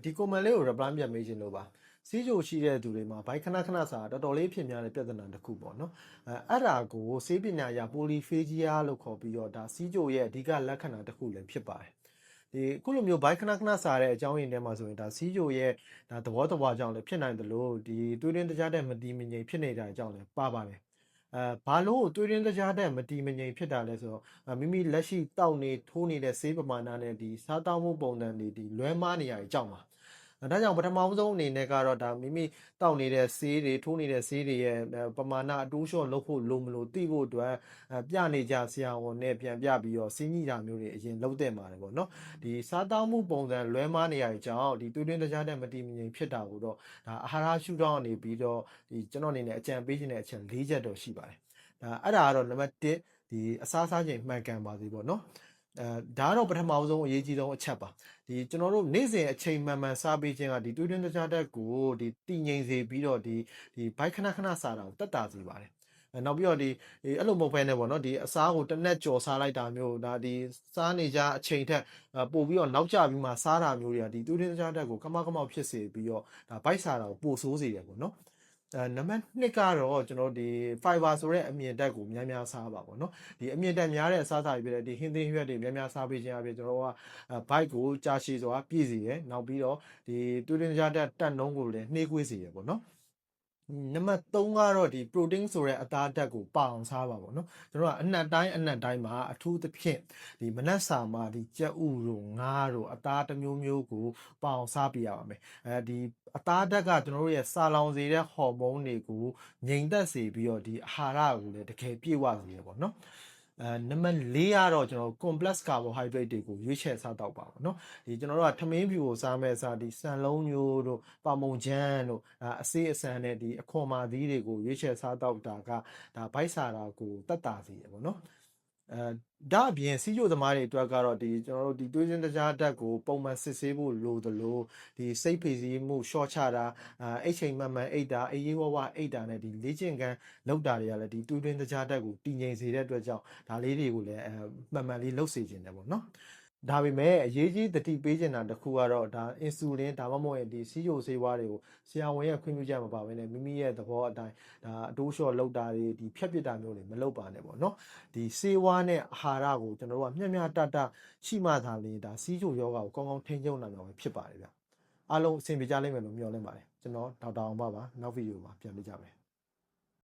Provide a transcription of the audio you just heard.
ဒီ comment လေးကို reply ပြန်မေးချင်လို့ပါစီးကြိုရှိတဲ့သူတွေမှာဘိုက်ခဏခဏစာတော်တော်လေးဖြစ်များတဲ့ပြဿနာတစ်ခုပေါ့နော်အဲ့ဒါကိုဆေးပညာရာ polyphagia လို့ခေါ်ပြီးတော့ဒါစီးကြိုရဲ့အဓိကလက္ခဏာတစ်ခုလည်းဖြစ်ပါတယ်ဒီအခုလိုမျိုးဘိုက်ခဏခဏစာတဲ့အကြောင်းရင်းထဲမှာဆိုရင်ဒါစီးကြိုရဲ့ဒါသဘောတဘာကြောင့်လည်းဖြစ်နိုင်တယ်လို့ဒီတွေးရင်းတကြားတဲ့မတီမငြိမ်ဖြစ်နေတဲ့အကြောင်းလည်းပါပါတယ်ဘာလို့တွေးရင်းတကြားတဲ့မတီမငြိမ်ဖြစ်တာလဲဆိုတော့မိမိလက်ရှိတောက်နေထိုးနေတဲ့ဆေးပမာဏနဲ့ဒီစားတောက်မှုပုံစံတွေဒီလွဲမားနေရတဲ့အကြောင်းပါဒါကြောင့်ပထမဆုံးအနေနဲ့ကတော့ဒါမိမိတောက်နေတဲ့ဆေးတွေထိုးနေတဲ့ဆေးတွေရဲ့ပမာဏအတိုးလျှော့လုပ်ဖို့လိုမလို့သိဖို့အတွက်ပြနေကြဆရာဝန်နဲ့ပြန်ပြပြီးတော့စီးညိတာမျိုးတွေအရင်လုပ်တဲ့မှာတယ်ပေါ့နော်ဒီစားတောက်မှုပုံစံလွဲမားနေရတဲ့အကြောင်းဒီတွေးတွင်းတကြားတဲ့မတည်မငြိမ်ဖြစ်တာကိုတော့ဒါအာဟာရရှုထောင့်အနေပြီးတော့ဒီကျွန်တော်အနေနဲ့အကြံပေးခြင်းတဲ့အချက်၄ချက်တော့ရှိပါတယ်အဲ့ဒါကတော့နံပါတ်1ဒီအစားစားချိန်မှန်ကန်ပါစေပေါ့နော်ဒါကတော့ပထမဆုံးအရေးကြီးဆုံးအချက်ပါဒီကျွန်တော်တို့နေ့စဉ်အချိန်မှန်မှန်စားပေးခြင်းကဒီတွေးတွင်းတကြားတဲ့ကိုဒီတည်ငြိမ်စေပြီးတော့ဒီဘိုက်ခဏခဏစားတာကိုတက်တာစေပါတယ်နောက်ပြီးတော့ဒီအဲ့လိုမဟုတ်ဘဲနဲ့ပေါ့နော်ဒီအစားကိုတစ်နက်ကြော်စားလိုက်တာမျိုးဒါဒီစားနေကြအချိန်ထက်ပို့ပြီးတော့နောက်ကျပြီးမှစားတာမျိုးတွေကဒီတွေးတွင်းတကြားတဲ့ကိုကမောက်ဖြစ်စေပြီးတော့ဒါဘိုက်စားတာကိုပိုဆိုးစေတယ်ပေါ့နော်နံပါတ်2ကတော့ကျွန်တော်ဒီ fiber ဆိုတဲ့အမြင့်တက်ကိုများများစားပါပေါ့နော်ဒီအမြင့်တက်များတဲ့အစားအစာတွေပြတဲ့ဒီဟင်းသင်းရွက်တွေများများစားပေးခြင်းအပြင်ကျွန်တော်ကဘိုက်ကိုကြာရှည်စွာပြည့်စေရယ်နောက်ပြီးတော့ဒီတွေးတွင်းကြတက်နှုံးကိုလည်းနှေးကွေးစေရယ်ပေါ့နော်နံပါတ်3ကတော့ဒီ protein ဆိုတဲ့အသားဓာတ်ကိုပအောင်စားပါပေါ့နော်ကျွန်တော်ကအနက်တိုင်းမှာအထူးသဖြင့်ဒီမနက်စာမှာဒီကြက်ဥတို့ငါးတို့အသားတစ်မျိုးမျိုးကိုပအောင်စားပြရပါမယ်ဒီအသားဓာတ်ကကျွန်တော်တို့ရဲ့စာလောင်စေတဲ့ဟော်မုန်းတွေကိုငြိမ်သက်စေပြီးတော့ဒီအာဟာရကိုလည်းတကယ်ပြည့်ဝစေရပေါ့နော်နံပါတ်4ကတော့ကျွန်တော် complex carbohydrate တွေကိုရွေးချယ်စားတော့ပါပေါ့နော်ဒီကျွန်တော်တို့ကထမင်းဖြူကိုစားမဲ့စားဒီစံလုံးမျိုးတို့ပါမုံချမ်းတို့အစေးအစံနဲ့ဒီအခွန်မာသီးတွေကိုရွေးချယ်စားတော့တာကဒါဗိုက်စာတာကိုတက်တာစေရပေါ့နော်ဒါအပြင်စီးကျိုသမားတွေအတွက်ကတော့ဒီကျွန်တော်တို့ဒီတွေးစင်းတကြားဓာတ်ကိုပုံမှန်စစ်ဆေးဖို့လိုသလိုဒီစိတ်ဖိစီးမှုရှော့ချတာအိတ်ချိန်မှန်မှန်အိတ်တာအေးဝအိတ်တာနဲ့ဒီလေ့ကျင့်ခန်းလောက်တာတွေကလည်းဒီတွေးတွင်းတကြားဓာတ်ကိုတည်ငြိမ်စေတဲ့အတွက်ကြောင့်ဒါလေးတွေကိုလည်းမှန်မှန်လေးလှုပ်စေခြင်းတယ်ပေါ့နော်ဒါပေမဲ့အရေးကြီးသတိပေးချင်တာတစ်ခုကတော့ဒါအင်ဆူလင်ဒါမှမဟုတ်ဒီစီးချိုဆေးဝါးတွေကိုဆရာဝန်ရဲ့ခွင့်ပြုချက်မပါဘဲနဲ့မိမိရဲ့သဘောအတိုင်းဒါအတိုးလျှော့လောက်တာတွေဒီဖြတ်ပစ်တာမျိုးတွေမလုပ်ပါနဲ့ပေါ့နော်ဒီဆေးဝါးနဲ့အာဟာရကိုကျွန်တော်တို့ကမျှမျှတတရှိမှသာလေဒါစီးချိုယောဂါကိုကောင်းကောင်းထိန်းချုပ်နိုင်မှာဖြစ်ပါတယ်ဗျအားလုံးအဆင်ပြေကြလိမ့်မယ်လို့မျှော်လင့်ပါတယ်ကျွန်တော်ဒေါက်တာအောင်ပါနောက်ဗီဒီယိုမှာပြန်ပြကြမယ်